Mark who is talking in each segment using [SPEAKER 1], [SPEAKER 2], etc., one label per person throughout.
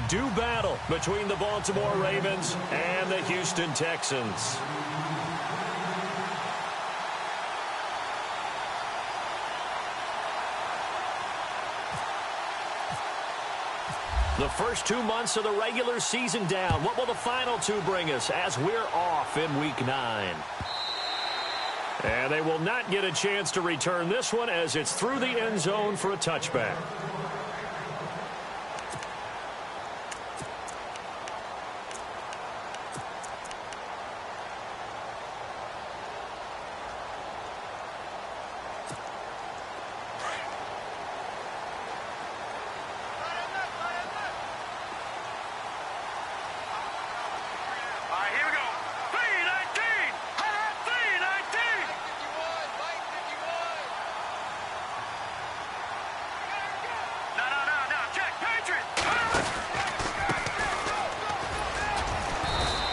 [SPEAKER 1] do battle between the Baltimore Ravens and the Houston Texans. The first 2 months of the regular season down. What will the final two bring us as we're off in Week 9? And they will not get a chance to return this one as it's through the end zone for a touchback.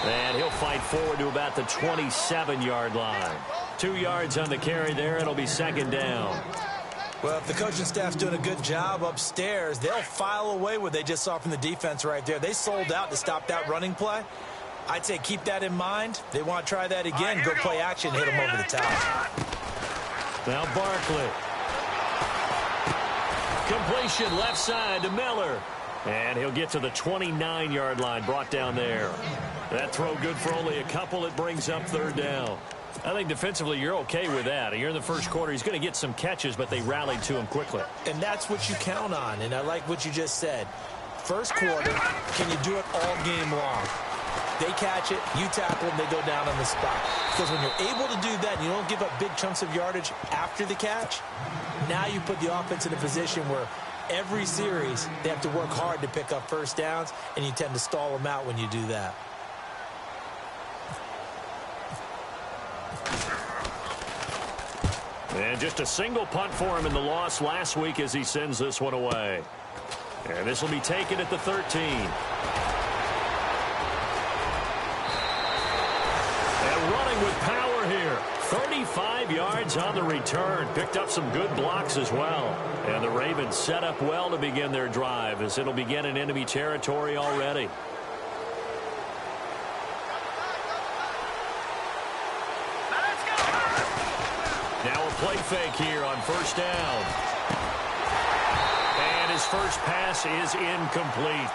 [SPEAKER 1] And he'll fight forward to about the 27-yard line. 2 yards on the carry there. It'll be second down.
[SPEAKER 2] Well, if the coaching staff's doing a good job upstairs, they'll file away what they just saw from the defense right there. They sold out to stop that running play. I'd say keep that in mind. They want to try that again. Go play action, hit them over the top.
[SPEAKER 1] Now Barkley. Completion left side to Miller. And he'll get to the 29-yard line, brought down there. That throw good for only a couple. It brings up third down. I think defensively you're okay with that. Here in the first quarter, he's going to get some catches, but they rallied to him quickly.
[SPEAKER 2] And that's what you count on, and I like what you just said. First quarter, can you do it all game long? They catch it, you tackle them, they go down on the spot. Because when you're able to do that and you don't give up big chunks of yardage after the catch, now you put the offense in a position where every series they have to work hard to pick up first downs, and you tend to stall them out when you do that.
[SPEAKER 1] And just a single punt for him in the loss last week as he sends this one away. And this will be taken at the 13. And running with power here. 35 yards on the return. Picked up some good blocks as well. And the Ravens set up well to begin their drive as it'll begin in enemy territory already. Now a play fake here on first down. And his first pass is incomplete.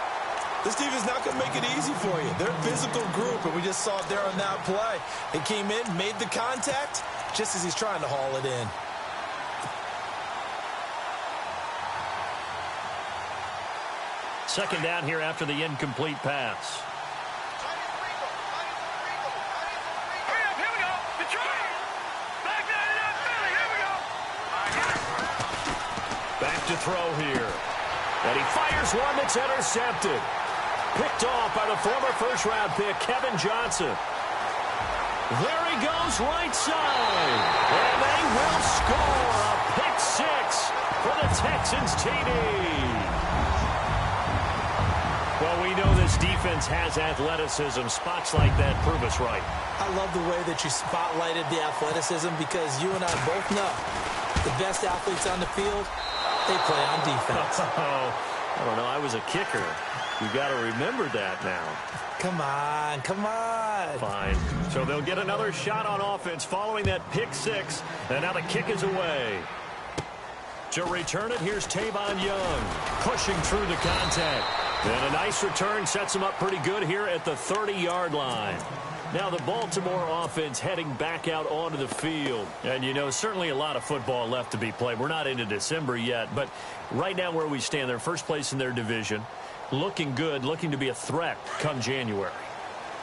[SPEAKER 2] This team is not going to make it easy for you. They're a physical group, and we just saw it there on that play. They came in, made the contact, just as he's trying to haul it in.
[SPEAKER 1] Second down here after the incomplete pass. Back to throw here. And he fires one that's intercepted. Picked off by the former first-round pick, Kevin Johnson. There he goes right side. And they will score a pick six for the Texans TD. Well, we know this defense has athleticism. Spots like that prove us right.
[SPEAKER 2] I love the way that you spotlighted the athleticism because you and I both know the best athletes on the field, they play on defense.
[SPEAKER 1] I don't know. I was a kicker. You got to remember that now.
[SPEAKER 2] Come on, come on.
[SPEAKER 1] Fine. So they'll get another shot on offense following that pick six. And now the kick is away. To return it, here's Tavon Young pushing through the contact. And a nice return sets him up pretty good here at the 30-yard line. Now the Baltimore offense heading back out onto the field. And, you know, certainly a lot of football left to be played. We're not into December yet, but right now where we stand, they're first place in their division. Looking good, looking to be a threat come January.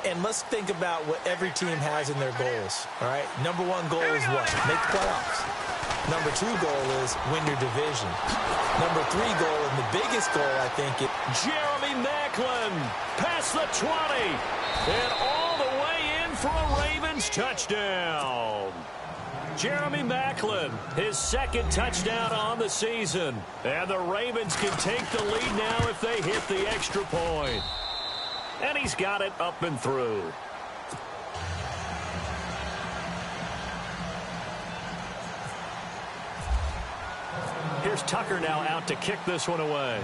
[SPEAKER 2] And let's think about what every team has in their goals, all right? Number one goal is what? Make the playoffs. Number two goal is win your division. Number three goal, and the biggest goal, I think, is
[SPEAKER 1] Jeremy Maclin past the 20. And all the way in for a Ravens touchdown. Jeremy Maclin, his second touchdown on the season. And the Ravens can take the lead now if they hit the extra point. And he's got it up and through. Here's Tucker now out to kick this one away.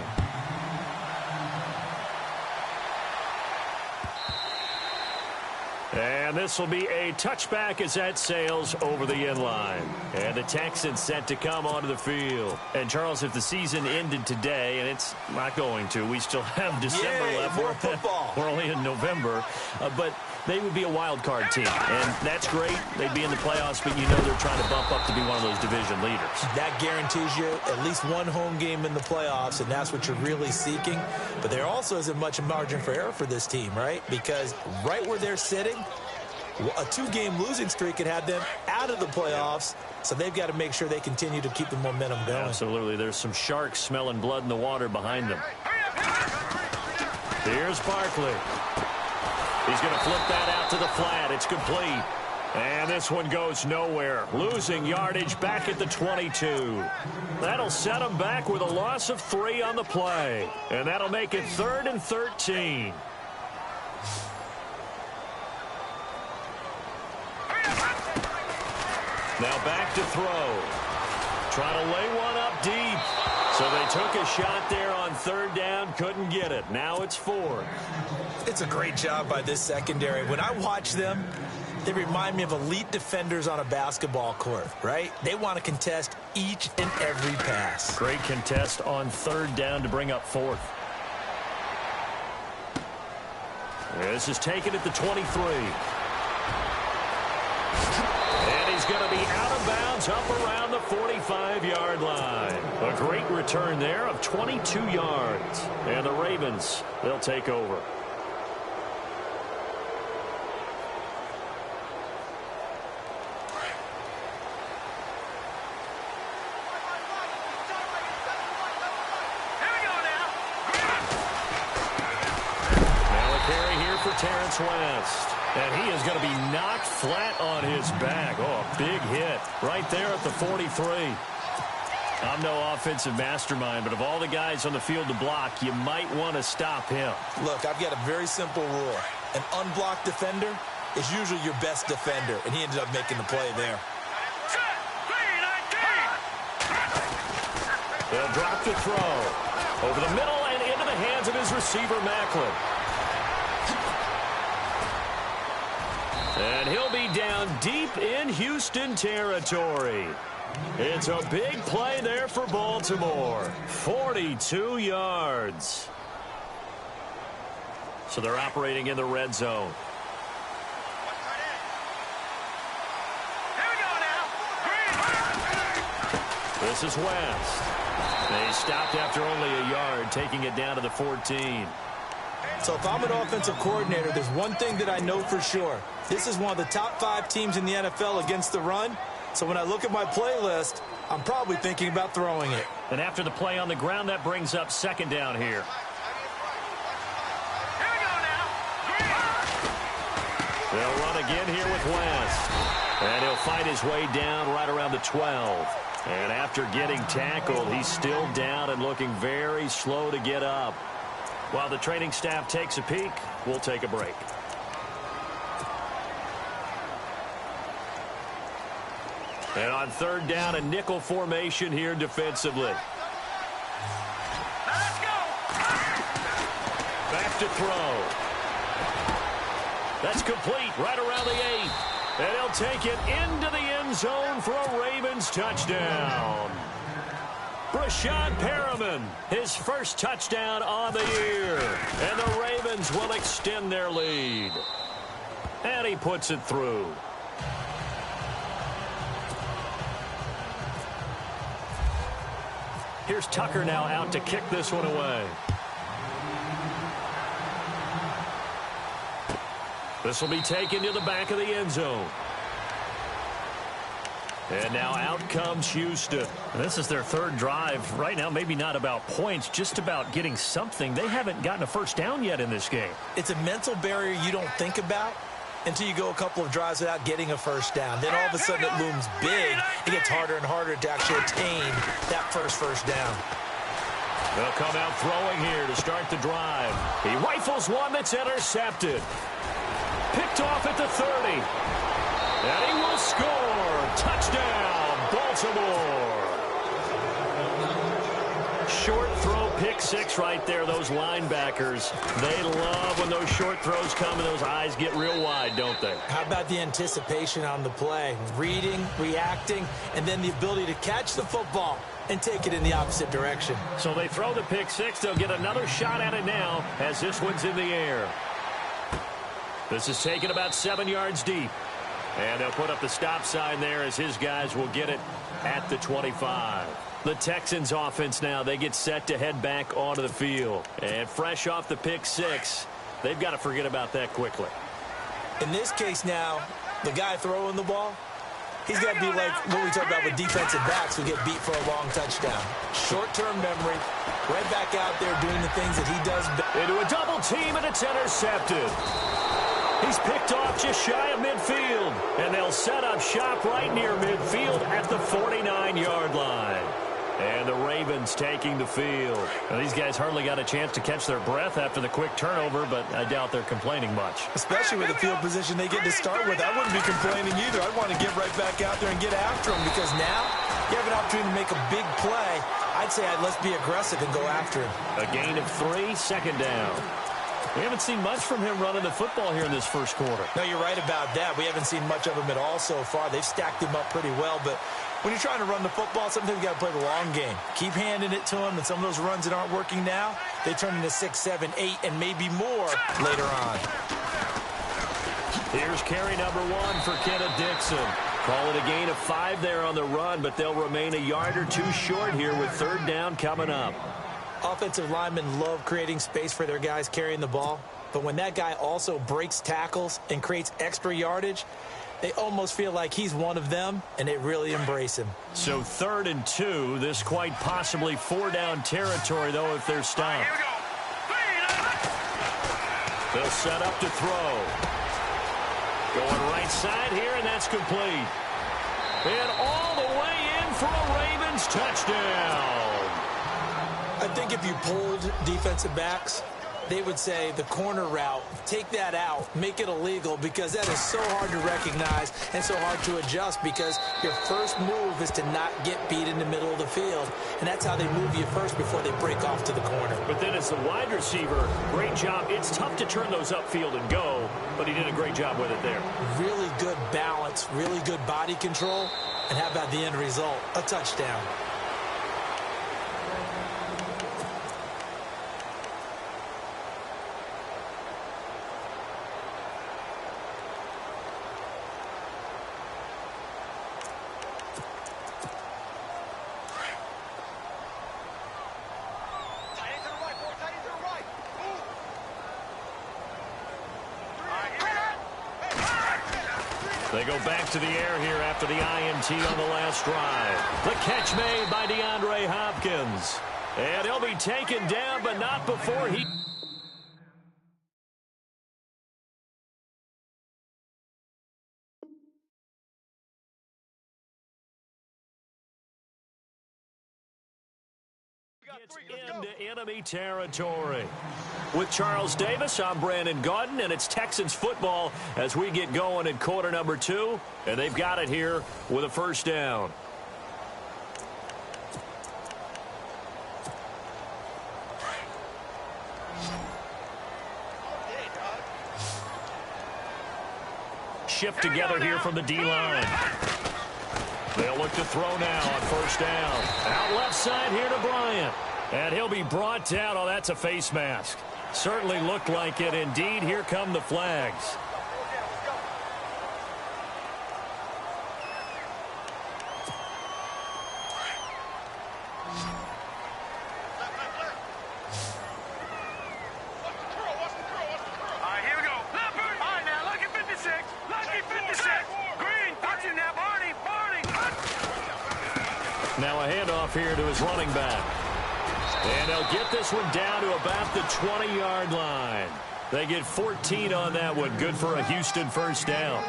[SPEAKER 1] And this will be a touchback as that sails over the end line. And the Texans set to come onto the field. And, Charles, if the season ended today, and it's not going to, we still have December left.
[SPEAKER 2] More football.
[SPEAKER 1] We're only in November. But they would be a wild card team. And that's great. They'd be in the playoffs, but you know they're trying to bump up to be one of those division leaders. That
[SPEAKER 2] guarantees you at least one home game in the playoffs, and that's what you're really seeking. But there also isn't much margin for error for this team, right? Because right where they're sitting, a two-game losing streak could have them out of the playoffs, so they've got to make sure they continue to keep the momentum going.
[SPEAKER 1] Absolutely. There's some sharks smelling blood in the water behind them. Here's Barkley. He's going to flip that out to the flat. It's complete. And this one goes nowhere. Losing yardage back at the 22. That'll set them back with a loss of 3 on the play. And that'll make it 3rd and 13. Now back to throw. Trying to lay one up deep. So they took a shot there on 3rd down. Couldn't get it. Now it's 4.
[SPEAKER 2] It's a great job by this secondary. When I watch them, they remind me of elite defenders on a basketball court, right? They want to contest each and every pass.
[SPEAKER 1] Great contest on 3rd down to bring up 4th. This is taken at the 23. And he's going to be out of bounds up around the 45-yard line. A great return there of 22 yards. And the Ravens, they'll take over. Terrence West. And he is going to be knocked flat on his back. Oh, a big hit right there at the 43. I'm no offensive mastermind, but of all the guys on the field to block, you might want to stop him.
[SPEAKER 2] Look, I've got a very simple rule. An unblocked defender is usually your best defender, and he ended up making the play there.
[SPEAKER 1] They'll drop the throw. Over the middle and into the hands of his receiver, Macklin. And he'll be down deep in Houston territory. It's a big play there for Baltimore. 42 yards. So they're operating in the red zone. This is West. They stopped after only a yard, taking it down to the 14.
[SPEAKER 2] So if I'm an offensive coordinator, there's one thing that I know for sure. This is one of the top 5 teams in the NFL against the run. So when I look at my playlist, I'm probably thinking about throwing it.
[SPEAKER 1] And after the play on the ground, that brings up 2nd down here. They'll run again here with West. And he'll fight his way down right around the 12. And after getting tackled, he's still down and looking very slow to get up. While the training staff takes a peek, we'll take a break. And on 3rd down, a nickel formation here defensively. Let's go. Back to throw. That's complete right around the 8. And he'll take it into the end zone for a Ravens touchdown. Brashad Perriman, his first touchdown on the year. And the Ravens will extend their lead. And he puts it through. Here's Tucker now out to kick this one away. This will be taken to the back of the end zone. And now out comes Houston. And this is their 3rd drive. Right now, maybe not about points, just about getting something. They haven't gotten a first down yet in this game.
[SPEAKER 2] It's a mental barrier you don't think about until you go a couple of drives without getting a first down. Then all of a sudden it looms big. It gets harder and harder to actually attain that first down.
[SPEAKER 1] They'll come out throwing here to start the drive. He rifles one that's intercepted. Picked off at the 30. And he will score. Touchdown, Baltimore. Short throw pick pick six right there, those linebackers. They love when those short throws come and those eyes get real wide, don't they?
[SPEAKER 2] How about the anticipation on the play? Reading, reacting, and then the ability to catch the football and take it in the opposite direction.
[SPEAKER 1] So they throw the pick six. They'll get another shot at it now as this one's in the air. This is taken about 7 yards deep. And they'll put up the stop sign there as his guys will get it at the 25. The Texans offense now, they get set to head back onto the field. And fresh off the pick six, they've got to forget about that quickly.
[SPEAKER 2] In this case now, the guy throwing the ball, he's got to be like what we talk about with defensive backs who get beat for a long touchdown. Short-term memory, right back out there doing the things that he does best.
[SPEAKER 1] Into a double team, and it's intercepted. He's picked off just shy of midfield, and they'll set up shop right near midfield at the 49-yard line. And the Ravens taking the field. Now, these guys hardly got a chance to catch their breath after the quick turnover, but I doubt they're complaining much.
[SPEAKER 2] Especially with the field position they get to start with. I wouldn't be complaining either. I'd want to get right back out there and get after them because now you have an opportunity to make a big play. I'd say let's be aggressive and go after him.
[SPEAKER 1] A gain of 3, second down. We haven't seen much from him running the football here in this first quarter.
[SPEAKER 2] No, you're right about that. We haven't seen much of him at all so far. They've stacked him up pretty well, but when you're trying to run the football, sometimes you got to play the long game. Keep handing it to him, and some of those runs that aren't working now, they turn into 6, 7, 8, and maybe more later on.
[SPEAKER 1] Here's carry number 1 for Kenneth Dixon. Call it a gain of 5 there on the run, but they'll remain a yard or 2 short here with third down coming up.
[SPEAKER 2] Offensive linemen love creating space for their guys carrying the ball, but when that guy also breaks tackles and creates extra yardage, they almost feel like he's one of them, and they really embrace him.
[SPEAKER 1] So 3rd and 2, this quite possibly 4-down territory, though, if they're stopped. They'll set up to throw. Going right side here, and that's complete. And all the way in for a Ravens touchdown.
[SPEAKER 2] I think if you pulled defensive backs, they would say the corner route, take that out, make it illegal, because that is so hard to recognize and so hard to adjust because your first move is to not get beat in the middle of the field. And that's how they move you first before they break off to the corner.
[SPEAKER 1] But then as the wide receiver, great job. It's tough to turn those upfield and go, but he did a great job with it there.
[SPEAKER 2] Really good balance, really good body control. And how about the end result? A touchdown.
[SPEAKER 1] They go back to the air here after the INT on the last drive. The catch made by DeAndre Hopkins. And he'll be taken down, but not before he... gets into enemy territory. With Charles Davis, I'm Brandon Gaudin, and it's Texans football as we get going in quarter number 2, and they've got it here with a first down. Shift together here from the D-line. They'll look to throw now on first down. Out left side here to Bryant. And he'll be brought down. Oh, that's a face mask. Certainly looked like it. Indeed, here come the flags. Now a handoff here to his running back. And they'll get this one down to about the 20-yard line. They get 14 on that one. Good for a Houston first down.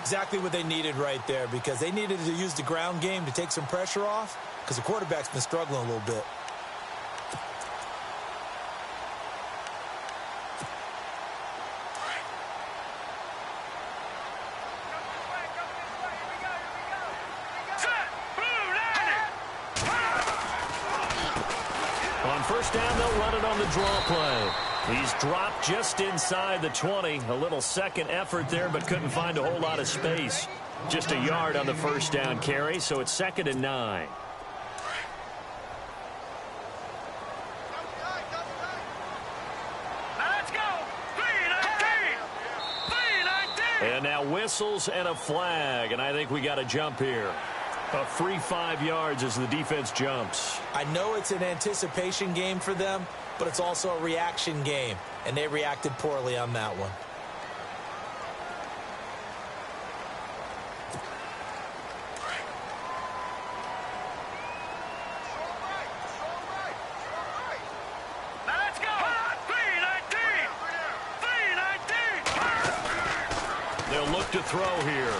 [SPEAKER 2] Exactly what they needed right there because they needed to use the ground game to take some pressure off because the quarterback's been struggling a little bit.
[SPEAKER 1] first down, they'll run it on the draw play. He's dropped just inside the 20. A little second effort there, but couldn't find a whole lot of space. Just a yard on the first down carry, so it's 2nd and 9. And now whistles and a flag, and I think we got a jump here. A free 5 yards as the defense jumps.
[SPEAKER 2] I know it's an anticipation game for them, but it's also a reaction game, and they reacted poorly on that one.
[SPEAKER 1] They'll look to throw here.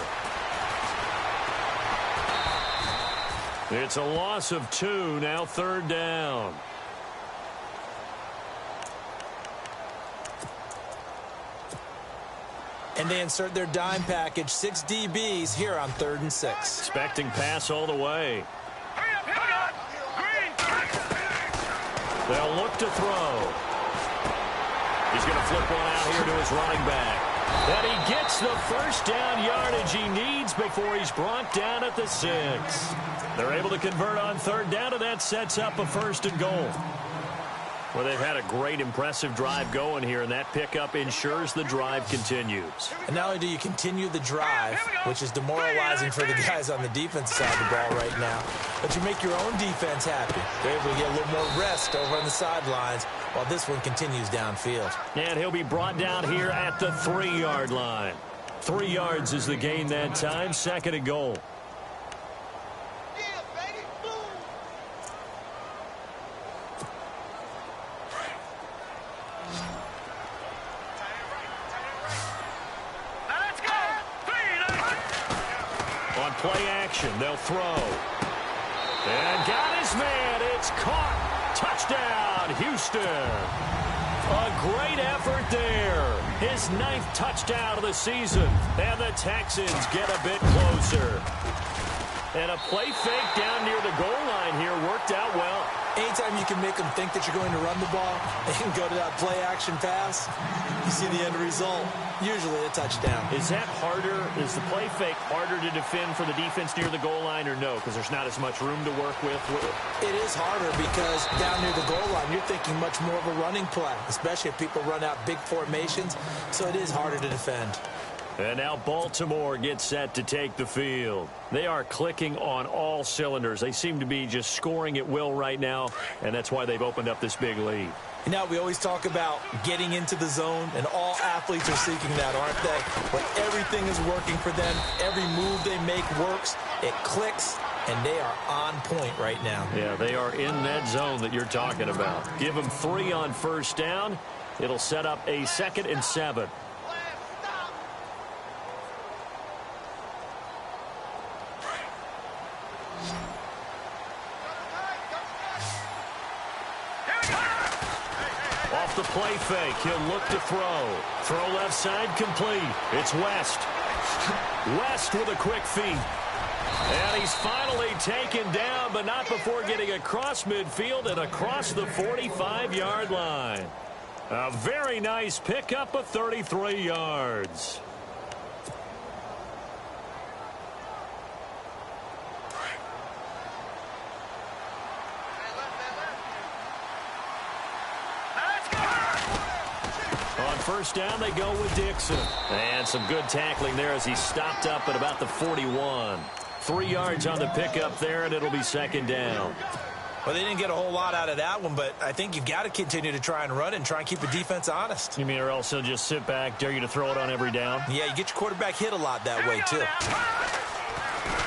[SPEAKER 1] It's a loss of 2, now 3rd down.
[SPEAKER 2] And they insert their dime package, 6 DBs here on 3rd and 6.
[SPEAKER 1] Expecting pass all the way. They'll look to throw. He's going to flip one out here to his running back. And he gets the first down yardage he needs before he's brought down at the 6. They're able to convert on 3rd down, and that sets up a 1st and goal. Well, they've had a great, impressive drive going here, and that pickup ensures the drive continues.
[SPEAKER 2] And not only do you continue the drive, which is demoralizing for the guys on the defense side of the ball right now, but you make your own defense happy. They're able to get a little more rest over on the sidelines while this one continues downfield.
[SPEAKER 1] And he'll be brought down here at the 3-yard line. 3 yards is the gain that time, 2nd and goal. On play action, they'll throw. And got his man. It's caught. Touchdown, Houston. A great effort there. His 9th touchdown of the season. And the Texans get a bit closer. And a play fake down near the goal line here worked out well.
[SPEAKER 2] Anytime you can make them think that you're going to run the ball and go to that play action pass, you see the end result. Usually a touchdown.
[SPEAKER 1] Is that harder? Is the play fake harder to defend for the defense near the goal line or no? Because there's not as much room to work with.
[SPEAKER 2] It is harder because down near the goal line, you're thinking much more of a running play, especially if people run out big formations. So it is harder to defend.
[SPEAKER 1] And now Baltimore gets set to take the field. They are clicking on all cylinders. They seem to be just scoring at will right now, and that's why they've opened up this big lead.
[SPEAKER 2] You know, we always talk about getting into the zone, and all athletes are seeking that, aren't they? When everything is working for them, every move they make works, it clicks, and they are on point right now.
[SPEAKER 1] Yeah, they are in that zone that you're talking about. Give them 3 on first down. It'll set up a 2nd and 7. Off the play fake, he'll look to throw. Throw left side complete. It's West. West with a quick feed. And he's finally taken down, but not before getting across midfield and across the 45-yard line. A very nice pickup of 33 yards. First down, they go with Dixon. And some good tackling there as he stopped up at about the 41. 3 yards on the pickup there, and it'll be 2nd down.
[SPEAKER 2] Well, they didn't get a whole lot out of that one, but I think you've got to continue to try and run and try and keep the defense honest.
[SPEAKER 1] You mean or else he'll just sit back, dare you to throw it on every down?
[SPEAKER 2] Yeah, you get your quarterback hit a lot that way, too.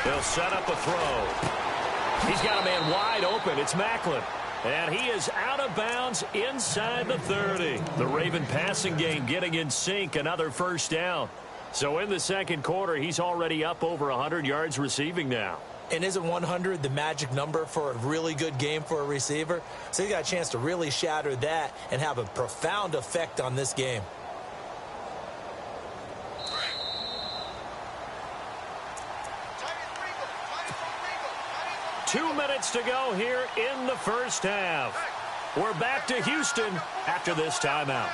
[SPEAKER 1] They'll set up a throw. He's got a man wide open. It's Macklin. And he is out of bounds inside the 30. The Raven passing game getting in sync, another first down. So in the 2nd quarter, he's already up over 100 yards receiving now.
[SPEAKER 2] And isn't 100 the magic number for a really good game for a receiver? So he got a chance to really shatter that and have a profound effect on this game. Two
[SPEAKER 1] 2 minutes to go here in the first half. We're back to Houston after this timeout.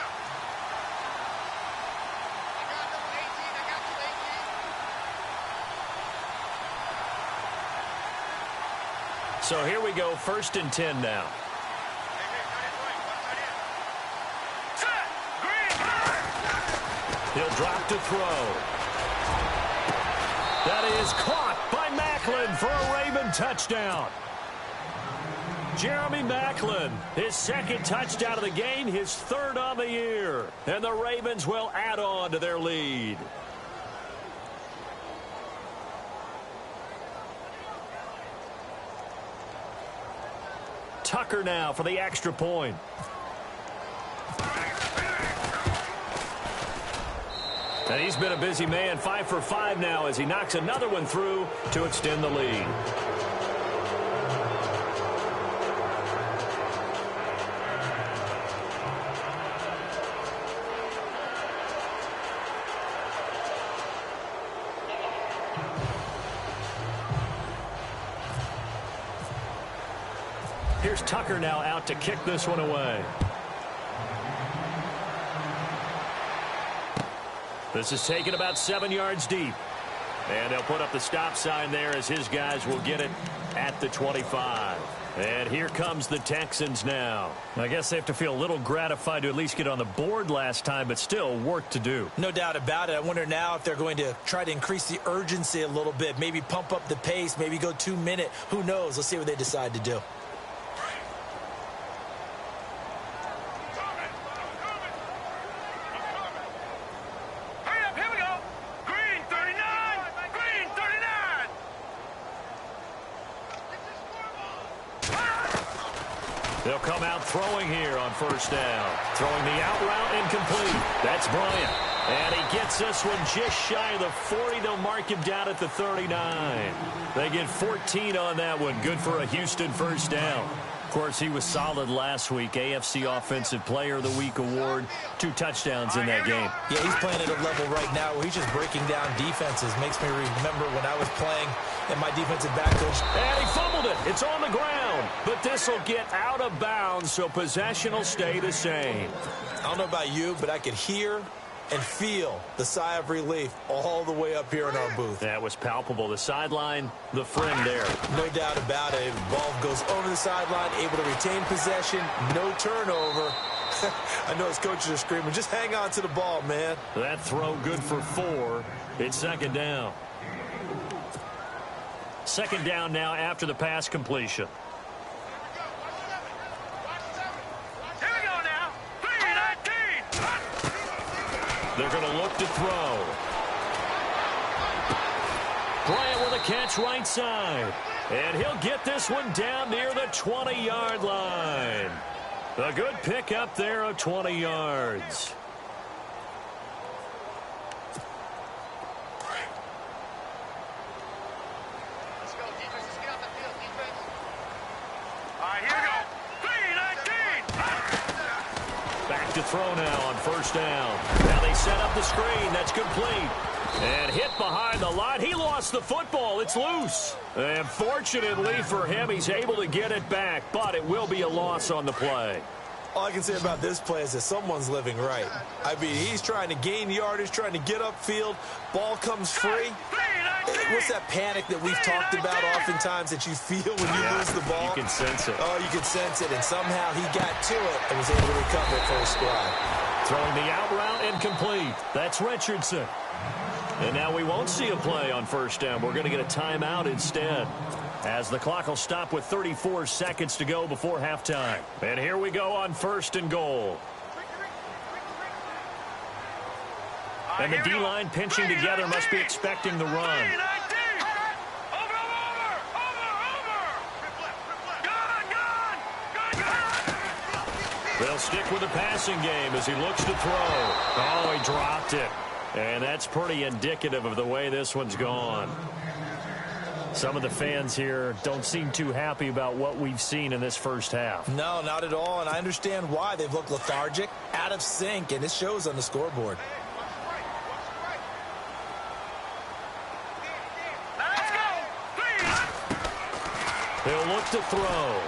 [SPEAKER 1] So here we go, 1st and 10 now. He'll drop to throw. That is caught by Maclin for a Raven touchdown. Jeremy Maclin, his 2nd touchdown of the game, his 3rd on the year. And the Ravens will add on to their lead. Tucker now for the extra point. And he's been a busy man, 5 for 5 now as he knocks another one through to extend the lead. Here's Tucker now out to kick this one away. This is taken about 7 yards deep. And they'll put up the stop sign there as his guys will get it at the 25. And here comes the Texans now. I guess they have to feel a little gratified to at least get on the board last time, but still work to do.
[SPEAKER 2] No doubt about it. I wonder now if they're going to try to increase the urgency a little bit, maybe pump up the pace, maybe go 2-minute. Who knows? Let's see what they decide to do.
[SPEAKER 1] They'll come out throwing here on 1st down. Throwing the out route incomplete. That's Bryant. And he gets this one just shy of the 40. They'll mark him down at the 39. They get 14 on that one. Good for a Houston 1st down. Of course, he was solid last week. AFC Offensive Player of the Week award. 2 touchdowns in that game.
[SPEAKER 2] Yeah, he's playing at a level right now where he's just breaking down defenses. Makes me remember when I was playing and my defensive back coach.
[SPEAKER 1] And he fumbled it. It's on the ground. But this will get out of bounds, so possession will stay the same.
[SPEAKER 2] I don't know about you, but I could hear and feel the sigh of relief all the way up here in our booth.
[SPEAKER 1] That was palpable. The sideline, the friend there.
[SPEAKER 2] No doubt about it. The ball goes over the sideline, able to retain possession, no turnover. I know his coaches are screaming, just hang on to the ball, man.
[SPEAKER 1] That throw good for 4. It's 2nd down. 2nd down now after the pass completion. They're going to look to throw. Bryant with a catch right side. And he'll get this one down near the 20-yard line. A good pick up there of 20 yards.
[SPEAKER 3] Let's go, defense. Let's get on the field, defense.
[SPEAKER 4] All right, here we go. 3-19.
[SPEAKER 1] Back to throw now on 1st down. Now they set up the screen. That's complete. And hit behind the line. He lost the football. It's loose. And fortunately for him, he's able to get it back. But it will be a loss on the play.
[SPEAKER 2] All I can say about this play is that someone's living right. I mean, he's trying to gain yardage, trying to get upfield. Ball comes free. What's that panic that we've talked about oftentimes that you feel when you lose the ball?
[SPEAKER 1] You can sense it.
[SPEAKER 2] Oh, you can sense it. And somehow he got to it and was able to recover it for his squad.
[SPEAKER 1] Throwing the out route incomplete. That's Richardson. And now we won't see a play on 1st down. We're going to get a timeout instead, as the clock will stop with 34 seconds to go before halftime. And here we go on 1st and goal. And the D-line pinching together must be expecting the run. They'll stick with the passing game as he looks to throw. Oh, he dropped it. And that's pretty indicative of the way this one's gone. Some of the fans here don't seem too happy about what we've seen in this 1st half.
[SPEAKER 2] No, not at all, and I understand why. They've looked lethargic, out of sync, and it shows on the scoreboard.
[SPEAKER 4] Let's go.
[SPEAKER 1] They'll look to throw.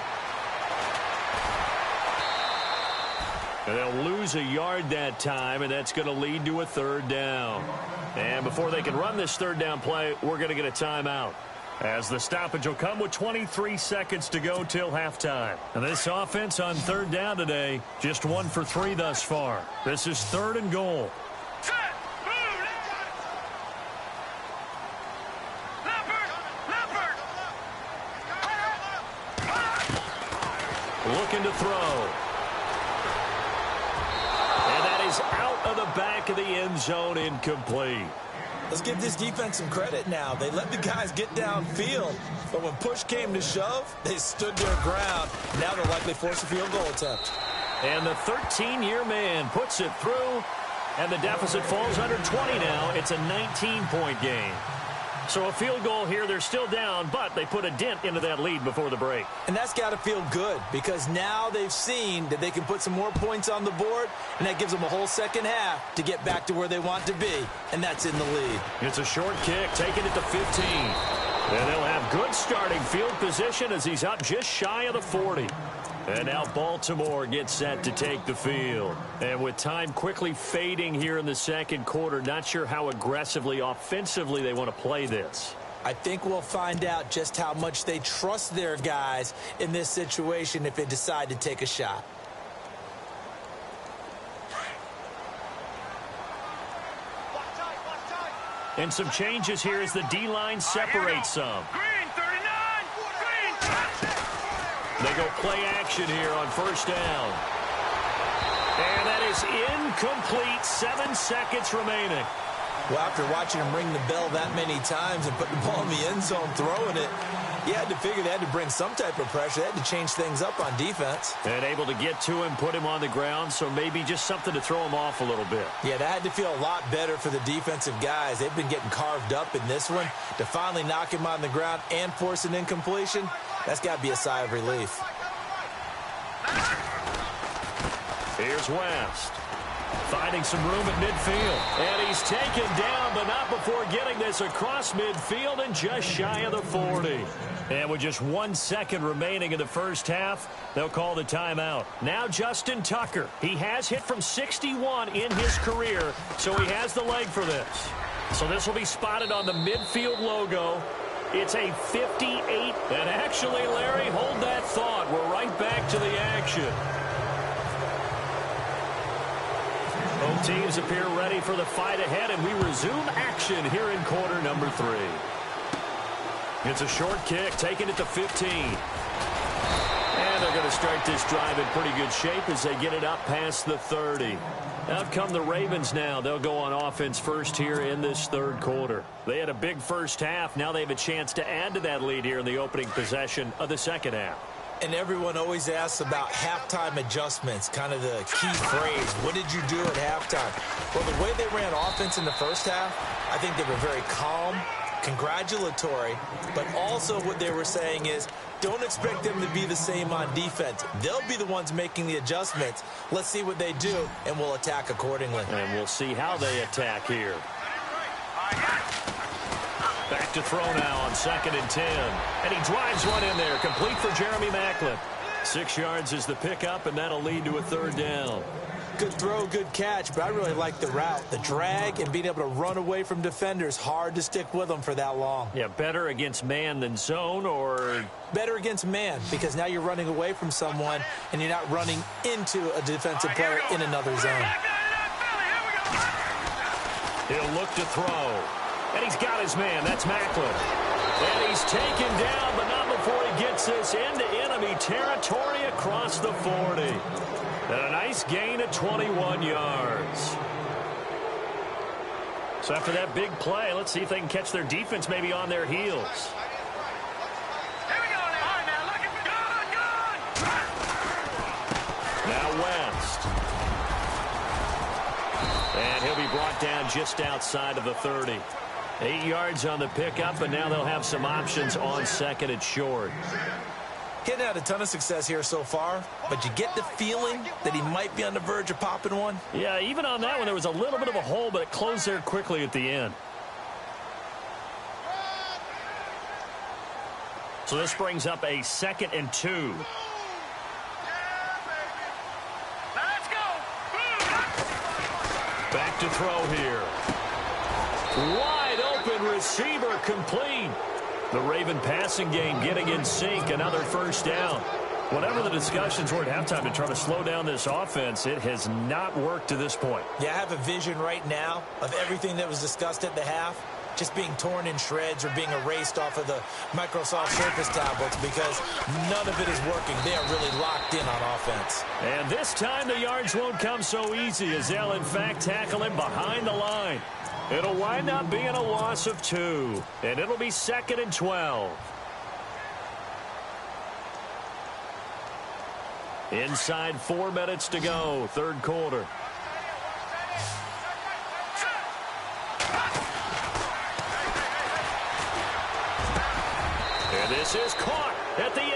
[SPEAKER 1] And they'll lose a yard that time, and that's going to lead to a third down. And before they can run this third down play, we're going to get a timeout, as the stoppage will come with 23 seconds to go till halftime. And this offense on third down today, just 1 for 3 thus far. This is 3rd and goal. Looking to throw. And that is out of the back of the end zone, incomplete.
[SPEAKER 2] Let's give this defense some credit now. They let the guys get downfield, but when push came to shove, they stood their ground. Now they'll likely force a field goal attempt.
[SPEAKER 1] And the 13-year man puts it through, and the deficit falls under 20 now. It's a 19-point game. So a field goal here, they're still down, but they put a dent into that lead before the break.
[SPEAKER 2] And that's got to feel good, because now they've seen that they can put some more points on the board, and that gives them a whole second half to get back to where they want to be, and that's in the lead.
[SPEAKER 1] It's a short kick, taking it to 15. And they'll have good starting field position as he's up just shy of the 40. And now Baltimore gets set to take the field. And with time quickly fading here in the second quarter, not sure how aggressively, offensively they want to play this.
[SPEAKER 2] I think we'll find out just how much they trust their guys in this situation if they decide to take a shot.
[SPEAKER 1] And some changes here as the D-line separates some.
[SPEAKER 4] Green, 39! Green!
[SPEAKER 1] They go play action here on first down. And that is incomplete. 7 seconds remaining.
[SPEAKER 2] Well, after watching him ring the bell that many times and putting the ball in the end zone, throwing it, you had to figure they had to bring some type of pressure. They had to change things up on defense.
[SPEAKER 1] And able to get to him, put him on the ground, so maybe just something to throw him off a little bit.
[SPEAKER 2] Yeah, that had to feel a lot better for the defensive guys. They've been getting carved up in this one. To finally knock him on the ground and force an incompletion, that's got to be a sigh of relief.
[SPEAKER 1] Here's West. Finding some room at midfield. And he's taken down, but not before getting this across midfield and just shy of the 40. And with just 1 second remaining in the first half, they'll call the timeout. Now Justin Tucker. He has hit from 61 in his career, so he has the leg for this. So this will be spotted on the midfield logo. It's a 58. And actually, Larry, hold that thought. We're right back to the action. Both teams appear ready for the fight ahead, and we resume action here in quarter number 3. It's a short kick, taking it to 15. And they're going to start this drive in pretty good shape as they get it up past the 30. Out come the Ravens now. They'll go on offense first here in this third quarter. They had a big first half. Now they have a chance to add to that lead here in the opening possession of the second half.
[SPEAKER 2] And everyone always asks about halftime adjustments, kind of the key phrase. What did you do at halftime? Well, the way they ran offense in the first half, I think they were very calm, congratulatory, but also what they were saying is don't expect them to be the same on defense. They'll be the ones making the adjustments. Let's see what they do, and we'll attack accordingly.
[SPEAKER 1] And we'll see how they attack here. Back to throw now on 2nd and 10. And he drives one in there, complete for Jeremy Maclin. 6 yards is the pickup, and that'll lead to a third down.
[SPEAKER 2] Good throw, good catch, but I really like the route. The drag and being able to run away from defenders, hard to stick with them for that long.
[SPEAKER 1] Yeah, better against man than zone, or?
[SPEAKER 2] Better against man, because now you're running away from someone, and you're not running into a defensive player in another zone.
[SPEAKER 1] He'll look to throw. And he's got his man. That's Maclin. And he's taken down, but not before he gets this into enemy territory across the 40. And a nice gain of 21 yards. So after that big play, let's see if they can catch their defense maybe on their heels. Now West. And he'll be brought down just outside of the 30. 8 yards on the pickup, and now they'll have some options on 2nd and short.
[SPEAKER 2] Getting had a ton of success here so far, but you get the feeling that he might be on the verge of popping one.
[SPEAKER 1] Yeah, even on that one, there was a little bit of a hole, but it closed there quickly at the end. So this brings up a 2nd and 2.
[SPEAKER 4] Let's go!
[SPEAKER 1] Back to throw here. Wide open receiver complete. The Raven passing game getting in sync. Another first down. Whatever the discussions were at halftime to try to slow down this offense, it has not worked to this point.
[SPEAKER 2] Yeah, I have a vision right now of everything that was discussed at the half just being torn in shreds or being erased off of the Microsoft Surface tablets because none of it is working. They are really locked in on offense.
[SPEAKER 1] And this time the yards won't come so easy as they'll, in fact, tackle him behind the line. It'll wind up being a loss of 2, and it'll be 2nd and 12. Inside 4 minutes to go, third quarter. And this is caught at the 8.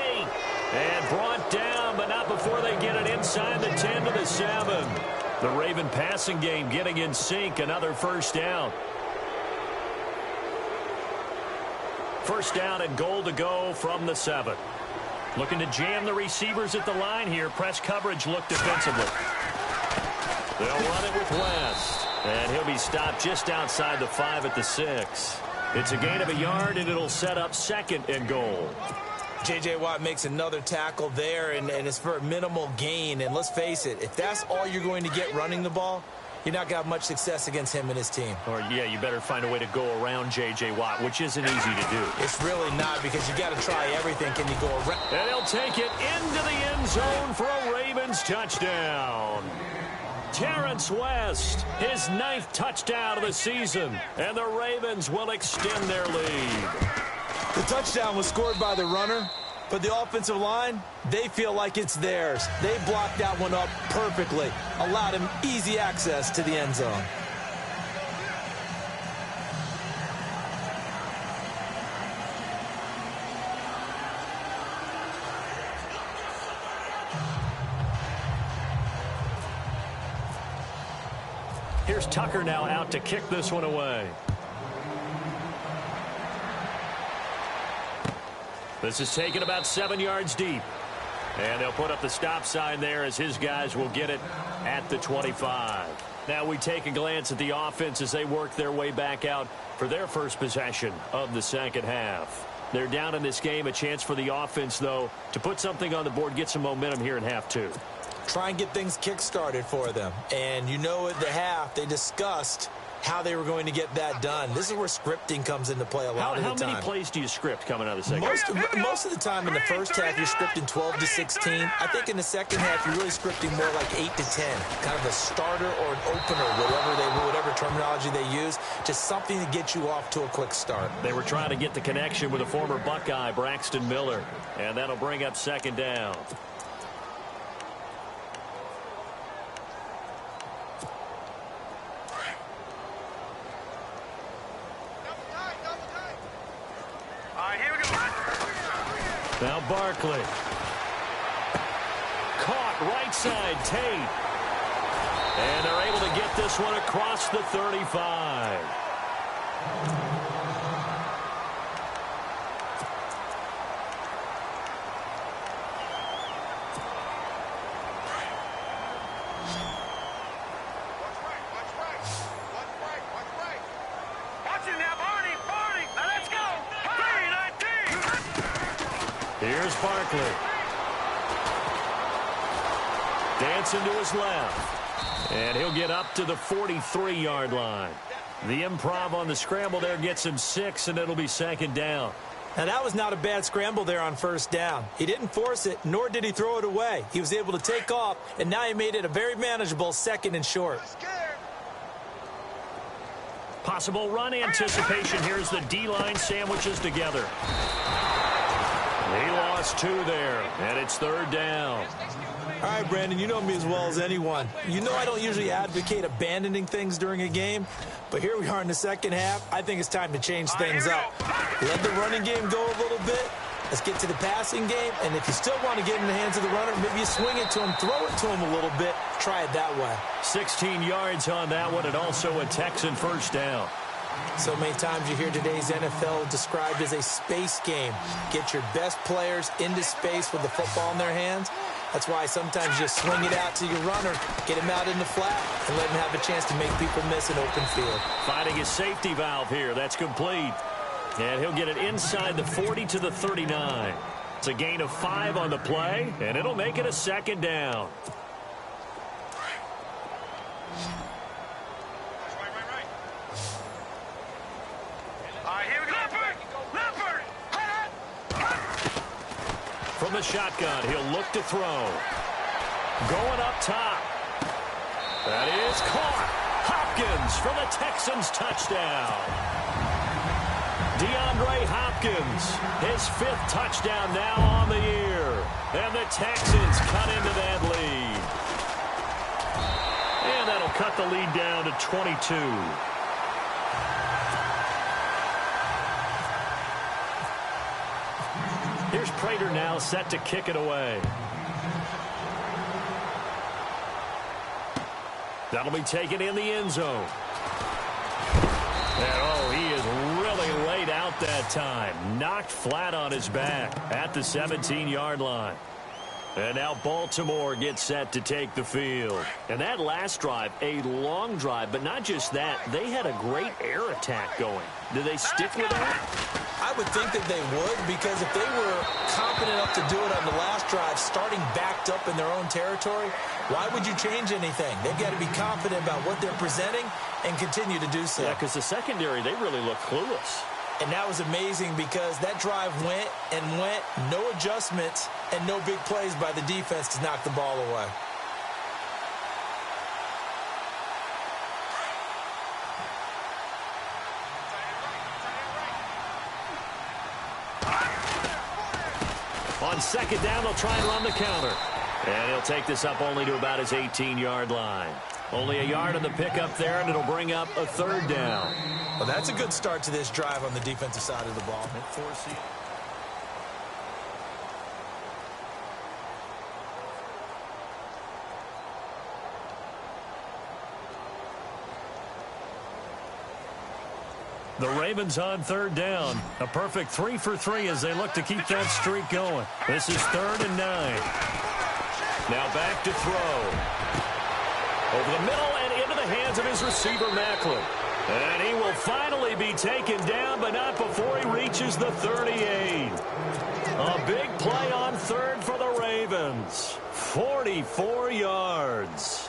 [SPEAKER 1] And brought down, but not before they get it inside the 10 to the 7. The Raven passing game getting in sync. Another first down. First down and goal to go from the 7. Looking to jam the receivers at the line here. Press coverage look defensively. They'll run it with West. And he'll be stopped just outside the 5 at the 6. It's a gain of a yard, and it'll set up 2nd and goal.
[SPEAKER 2] J.J. Watt makes another tackle there, and it's for a minimal gain. And let's face it, if that's all you're going to get running the ball, you're not going to have much success against him and his team.
[SPEAKER 1] Or, yeah, you better find a way to go around J.J. Watt, which isn't easy to do.
[SPEAKER 2] It's really not because you got to try everything. Can you go around?
[SPEAKER 1] And he'll take it into the end zone for a Ravens touchdown. Terrence West, his 9th touchdown of the season, and the Ravens will extend their lead.
[SPEAKER 2] The touchdown was scored by the runner, but the offensive line, they feel like it's theirs. They blocked that one up perfectly, allowed him easy access to the end zone.
[SPEAKER 1] Here's Tucker now out to kick this one away. This is taken about 7 yards deep. And they'll put up the stop sign there as his guys will get it at the 25. Now we take a glance at the offense as they work their way back out for their first possession of the second half. They're down in this game. A chance for the offense, though, to put something on the board, get some momentum here in half 2.
[SPEAKER 2] Try and get things kick-started for them. And you know at the half, they discussed how they were going to get that done. This is where scripting comes into play a lot of the time.
[SPEAKER 1] How many plays do you script coming out of the second
[SPEAKER 2] half? Most of the time in the first half, you're scripting 12 to 16. I think in the second half, you're really scripting more like 8 to 10. Kind of a starter or an opener, whatever terminology they use. Just something to get you off to a quick start.
[SPEAKER 1] They were trying to get the connection with a former Buckeye, Braxton Miller. And that'll bring up 2nd down. Now Barkley. Caught right side, Tate. And they're able to get this one across the 35. Here's Barkley. Dancing to his left. And he'll get up to the 43-yard line. The improv on the scramble there gets him 6, and it'll be 2nd down.
[SPEAKER 2] Now, that was not a bad scramble there on first down. He didn't force it, nor did he throw it away. He was able to take off, and now he made it a very manageable 2nd and short.
[SPEAKER 1] Possible run anticipation. Here's the D-line sandwiches together. He lost 2 there, and it's 3rd down.
[SPEAKER 2] All right, Brandon, you know me as well as anyone. You know I don't usually advocate abandoning things during a game, but here we are in the second half. I think it's time to change things up. Let the running game go a little bit. Let's get to the passing game, and if you still want to get in the hands of the runner, maybe you swing it to him, throw it to him a little bit, try it that way.
[SPEAKER 1] 16 yards on that one, and also a Texan first down.
[SPEAKER 2] So many times you hear today's NFL described as a space game. Get your best players into space with the football in their hands. That's why sometimes you just swing it out to your runner, get him out in the flat, and let him have a chance to make people miss an open field.
[SPEAKER 1] Finding his safety valve here. That's complete. And he'll get it inside the 40 to the 39. It's a gain of 5 on the play, and it'll make it a second down. From the shotgun, he'll look to throw. Going up top. That is caught. Hopkins for the Texans touchdown. DeAndre Hopkins, his 5th touchdown now on the year. And the Texans cut into that lead. And that'll cut the lead down to 22. Here's Prater now set to kick it away. That'll be taken in the end zone. And, oh, he is really laid out that time. Knocked flat on his back at the 17-yard line. And now Baltimore gets set to take the field. And that last drive, a long drive, but not just that. They had a great air attack going. Do they stick with that?
[SPEAKER 2] I would think that they would, because if they were confident enough to do it on the last drive, starting backed up in their own territory, why would you change anything? They've got to be confident about what they're presenting and continue to do so.
[SPEAKER 1] Yeah, because the secondary, they really look clueless.
[SPEAKER 2] And that was amazing because that drive went and went, no adjustments, and no big plays by the defense to knock the ball away.
[SPEAKER 1] On second down, they'll try and run the counter. And he'll take this up only to about his 18-yard line. Only a yard on the pickup there, and it'll bring up a 3rd down.
[SPEAKER 2] Well, that's a good start to this drive on the defensive side of the ball.
[SPEAKER 1] The Ravens on 3rd down. A perfect 3 for 3 as they look to keep that streak going. This is 3rd and 9. Now back to throw. Over the middle and into the hands of his receiver, Macklin. And he will finally be taken down, but not before he reaches the 38. A big play on 3rd for the Ravens. 44 yards.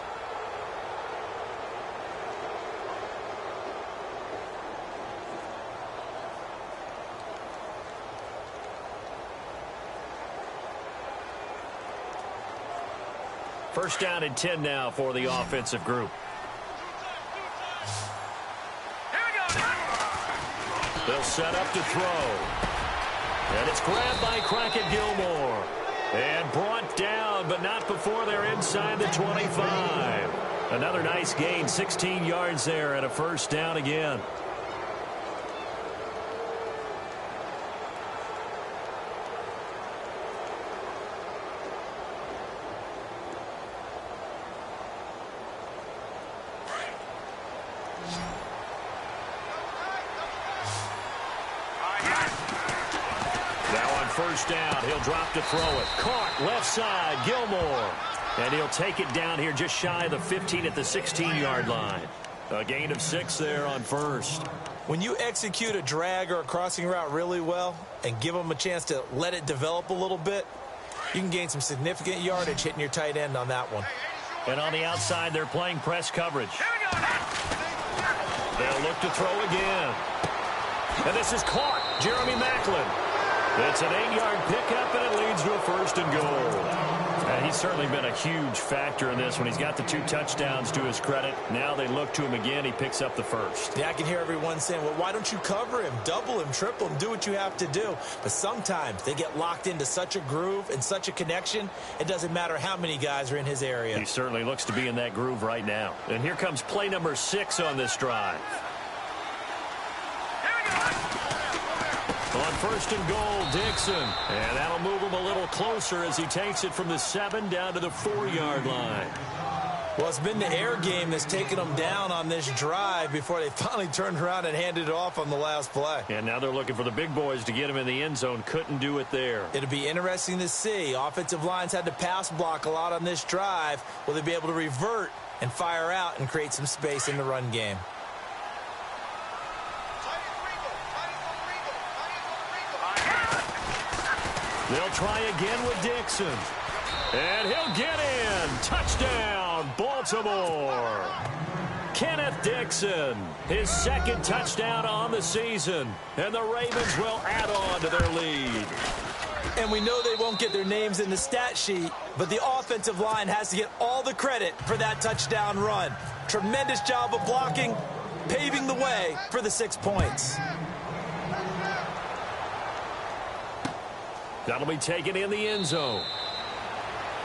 [SPEAKER 1] First down and 10 now for the offensive group. They'll set up to throw. And it's grabbed by Crockett Gilmore. And brought down, but not before they're inside the 25. Another nice gain, 16 yards there, and a first down again. First down, he'll drop to throw it. Caught left side, Gilmore. And he'll take it down here just shy of the 15 at the 16-yard line. A gain of 6 there on first.
[SPEAKER 2] When you execute a drag or a crossing route really well and give them a chance to let it develop a little bit, you can gain some significant yardage hitting your tight end on that one.
[SPEAKER 1] And on the outside, they're playing press coverage. They'll look to throw again. And this is caught. Jeremy Macklin. It's an 8-yard pickup, and it leads to a 1st and goal. And he's certainly been a huge factor in this when he's got the 2 touchdowns to his credit. Now they look to him again. He picks up the 1st.
[SPEAKER 2] Yeah, I can hear everyone saying, well, why don't you cover him, double him, triple him, do what you have to do. But sometimes they get locked into such a groove and such a connection, it doesn't matter how many guys are in his area.
[SPEAKER 1] He certainly looks to be in that groove right now. And here comes play number 6 on this drive. On 1st and goal, Dixon. And that'll move him a little closer as he takes it from the 7 down to the 4-yard line.
[SPEAKER 2] Well, it's been the air game that's taken them down on this drive before they finally turned around and handed it off on the last play.
[SPEAKER 1] And now they're looking for the big boys to get him in the end zone. Couldn't do it there.
[SPEAKER 2] It'll be interesting to see. Offensive lines had to pass block a lot on this drive. Will they be able to revert and fire out and create some space in the run game?
[SPEAKER 1] They'll try again with Dixon. And he'll get in. Touchdown, Baltimore. Kenneth Dixon, his second touchdown on the season. And the Ravens will add on to their lead.
[SPEAKER 2] And we know they won't get their names in the stat sheet, but the offensive line has to get all the credit for that touchdown run. Tremendous job of blocking, paving the way for the 6 points.
[SPEAKER 1] That'll be taken in the end zone.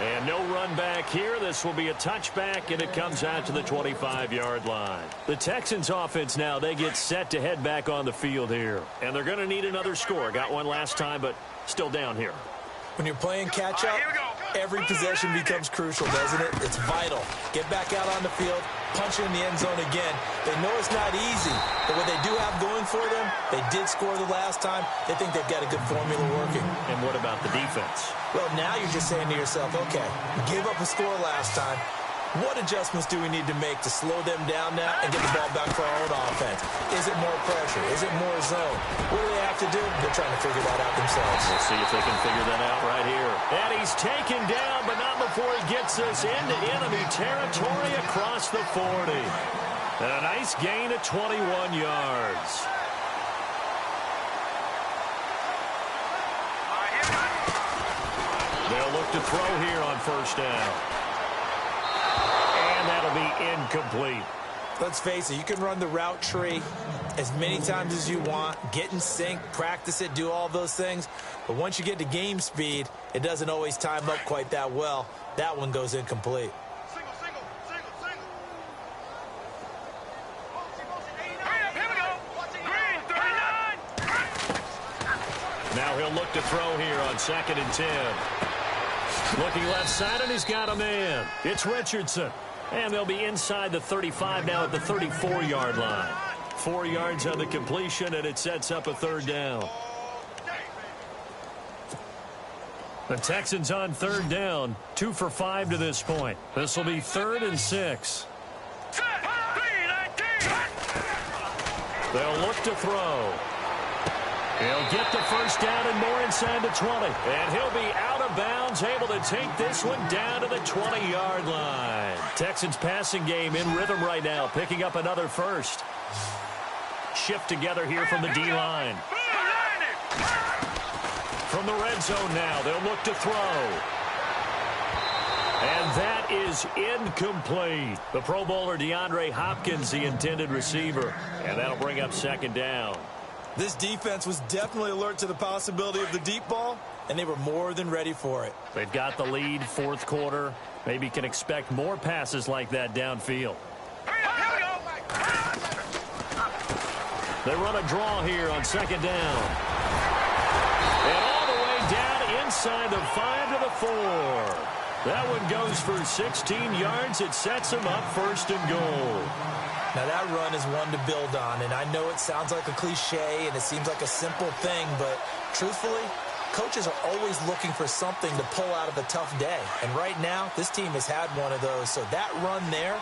[SPEAKER 1] And no run back here. This will be a touchback, and it comes out to the 25-yard line. The Texans offense now, they get set to head back on the field here. And they're going to need another score. Got one last time, but still down here.
[SPEAKER 2] When you're playing catch-up, every possession becomes crucial, doesn't it? It's vital. Get back out on the field, punch it in the end zone again. They know it's not easy, but what they do have going for them, they did score the last time. They think they've got a good formula working.
[SPEAKER 1] And what about the defense?
[SPEAKER 2] Well, now you're just saying to yourself, okay, we gave up a score last time. What adjustments do we need to make to slow them down now and get the ball back for our own offense? Is it more pressure? Is it more zone? What do they have to do? They're trying to figure that out themselves.
[SPEAKER 1] We'll see if they can figure that out right here. And he's taken down, but not before he gets us into enemy territory across the 40. And a nice gain of 21 yards. They'll look to throw here on first down. And that'll be incomplete.
[SPEAKER 2] Let's face it, you can run the route tree as many times as you want, get in sync, practice it, do all those things. But once you get to game speed, it doesn't always time up quite that well. That one goes incomplete.
[SPEAKER 1] Now he'll look to throw here on 2nd and 10. Looking left side, and he's got a man. It's Richardson. And they'll be inside the 35 now at the 34-yard line. 4 yards on the completion, and it sets up a third down. The Texans on third down, 2 for 5 to this point. This will be 3rd and 6. They'll look to throw. He'll get the first down and more inside the 20. And he'll be out of bounds, able to take this one down to the 20-yard line. Texans passing game in rhythm right now, picking up another first. Shift together here from the D-line. From the red zone now, they'll look to throw. And that is incomplete. The Pro Bowler DeAndre Hopkins, the intended receiver. And that'll bring up 2nd down.
[SPEAKER 2] This defense was definitely alert to the possibility of the deep ball, and they were more than ready for it.
[SPEAKER 1] They've got the lead, 4th quarter. Maybe can expect more passes like that downfield. They run a draw here on 2nd down. And all the way down inside the 5 to the 4. That one goes for 16 yards. It sets them up 1st and goal.
[SPEAKER 2] Now, that run is one to build on, and I know it sounds like a cliche and it seems like a simple thing, but truthfully, coaches are always looking for something to pull out of a tough day. And right now, this team has had one of those. So that run there,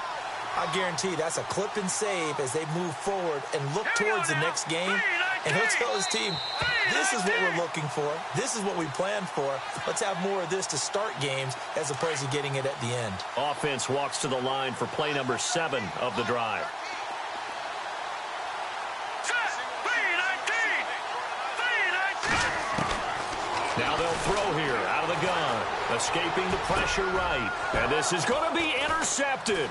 [SPEAKER 2] I guarantee that's a clip and save as they move forward and look towards the next game. And he'll tell his team, this is what we're looking for. This is what we planned for. Let's have more of this to start games as opposed to getting it at the end.
[SPEAKER 1] Offense walks to the line for play number 7 of the drive. Now they'll throw here out of the gun. Escaping the pressure right. And this is going to be intercepted.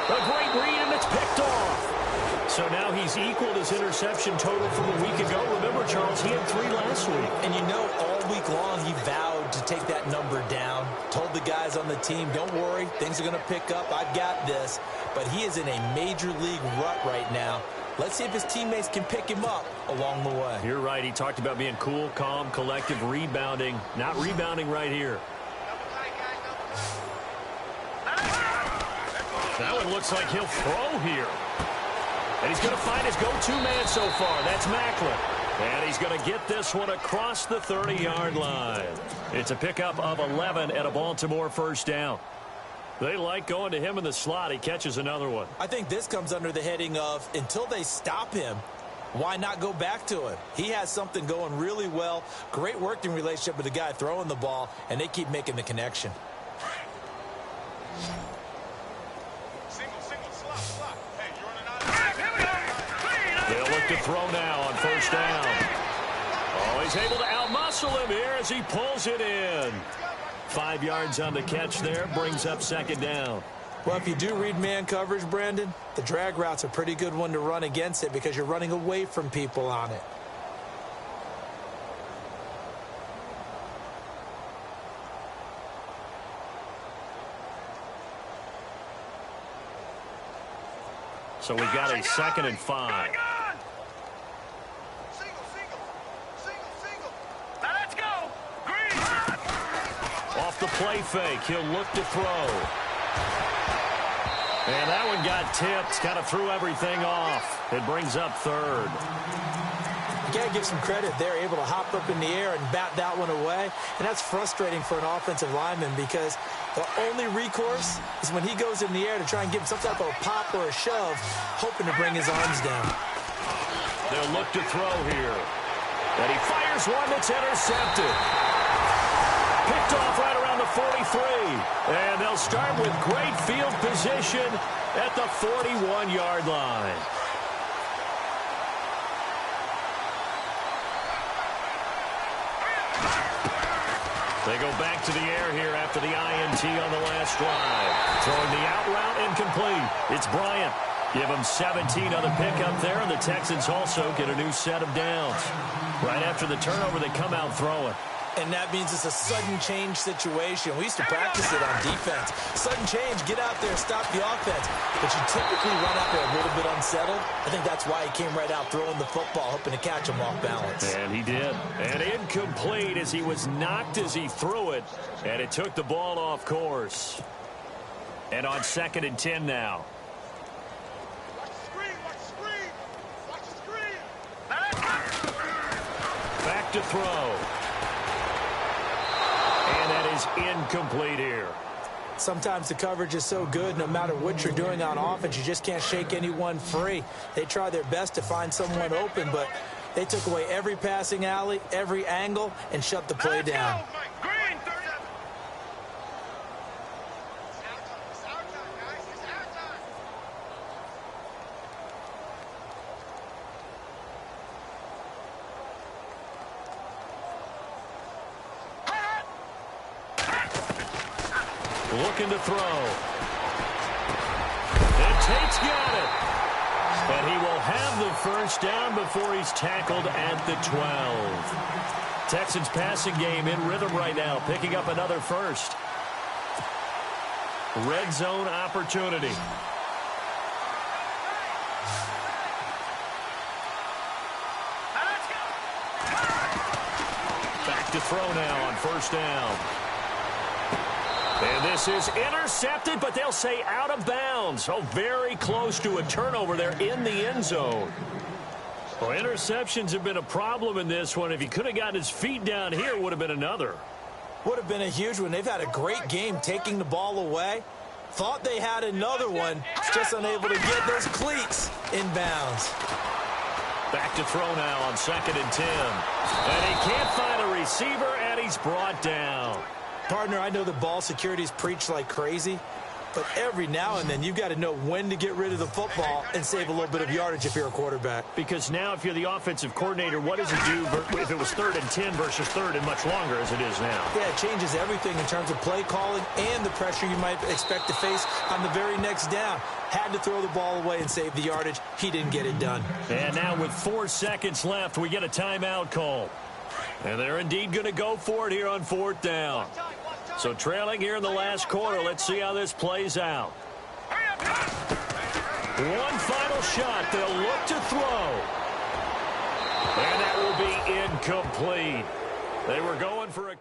[SPEAKER 1] A great read, and it's picked off. So now he's equaled his interception total from a week ago. Remember, Charles, he had 3 last week.
[SPEAKER 2] And you know, all week long he vowed to take that number down. Told the guys on the team, don't worry, things are going to pick up. I've got this. But he is in a major league rut right now. Let's see if his teammates can pick him up along the way.
[SPEAKER 1] You're right. He talked about being cool, calm, collective, rebounding. Not rebounding right here. That one looks like he'll throw here. And he's going to find his go-to man so far. That's Macklin. And he's going to get this one across the 30-yard line. It's a pickup of 11 and a Baltimore first down. They like going to him in the slot. He catches another one.
[SPEAKER 2] I think this comes under the heading of until they stop him, why not go back to him? He has something going really well. Great working relationship with the guy throwing the ball, and they keep making the connection.
[SPEAKER 1] They'll look to throw now on first down. Oh, he's able to outmuscle him here as he pulls it in. 5 yards on the catch there, brings up second down.
[SPEAKER 2] Well, if you do read man coverage, Brandon, the drag route's a pretty good one to run against it because you're running away from people on it.
[SPEAKER 1] So we've got a 2nd and 5.
[SPEAKER 4] Now let's go. Green.
[SPEAKER 1] Off the play fake, he'll look to throw. And that one got tipped, kind of threw everything off. It brings up 3rd.
[SPEAKER 2] You got to give some credit. They're able to hop up in the air and bat that one away. And that's frustrating for an offensive lineman because the only recourse is when he goes in the air to try and give some type of a pop or a shove, hoping to bring his arms down.
[SPEAKER 1] They'll look to throw here. And he fires one that's intercepted. Picked off right around the 43. And they'll start with great field position at the 41-yard line. They go back to the air here after the INT on the last drive. Throwing the out route incomplete. It's Bryant. Give him 17 on the pickup there, and the Texans also get a new set of downs. Right after the turnover, they come out throwing.
[SPEAKER 2] And that means it's a sudden change situation. We used to practice it on defense. Sudden change, get out there, stop the offense. But you typically run out there a little bit unsettled. I think that's why he came right out throwing the football, hoping to catch him off balance.
[SPEAKER 1] And he did. And incomplete as he was knocked as he threw it. And it took the ball off course. And on 2nd and 10 now. Back to throw. And that is incomplete here.
[SPEAKER 2] Sometimes the coverage is so good, no matter what you're doing on offense, you just can't shake anyone free. They try their best to find someone open, but they took away every passing alley, every angle, and shut the play down.
[SPEAKER 4] Green.
[SPEAKER 1] Looking to throw. And Tate's got it. And he will have the first down before he's tackled at the 12. Texans passing game in rhythm right now, picking up another first. Red zone opportunity. Back to throw now on first down. And this is intercepted, but they'll say out of bounds. Oh, very close to a turnover there in the end zone. Well, interceptions have been a problem in this one. If he could have gotten his feet down here, it would have been another.
[SPEAKER 2] Would have been a huge one. They've had a great game taking the ball away. Thought they had another one. Just unable to get those cleats in bounds.
[SPEAKER 1] Back to throw now on 2nd and 10. And he can't find a receiver, and he's brought down.
[SPEAKER 2] Partner, I know the ball security is preached like crazy, but every now and then you've got to know when to get rid of the football and save a little bit of yardage if you're a quarterback.
[SPEAKER 1] Because now if you're the offensive coordinator, what does it do if it was 3rd and 10 versus 3rd and much longer as it is now?
[SPEAKER 2] Yeah, it changes everything in terms of play calling and the pressure you might expect to face on the very next down. Had to throw the ball away and save the yardage. He didn't get it done.
[SPEAKER 1] And now with 4 seconds left, we get a timeout call. And they're indeed going to go for it here on 4th down. So trailing here in the last quarter, let's see how this plays out. One final shot. They'll look to throw. And that will be incomplete. They were going for a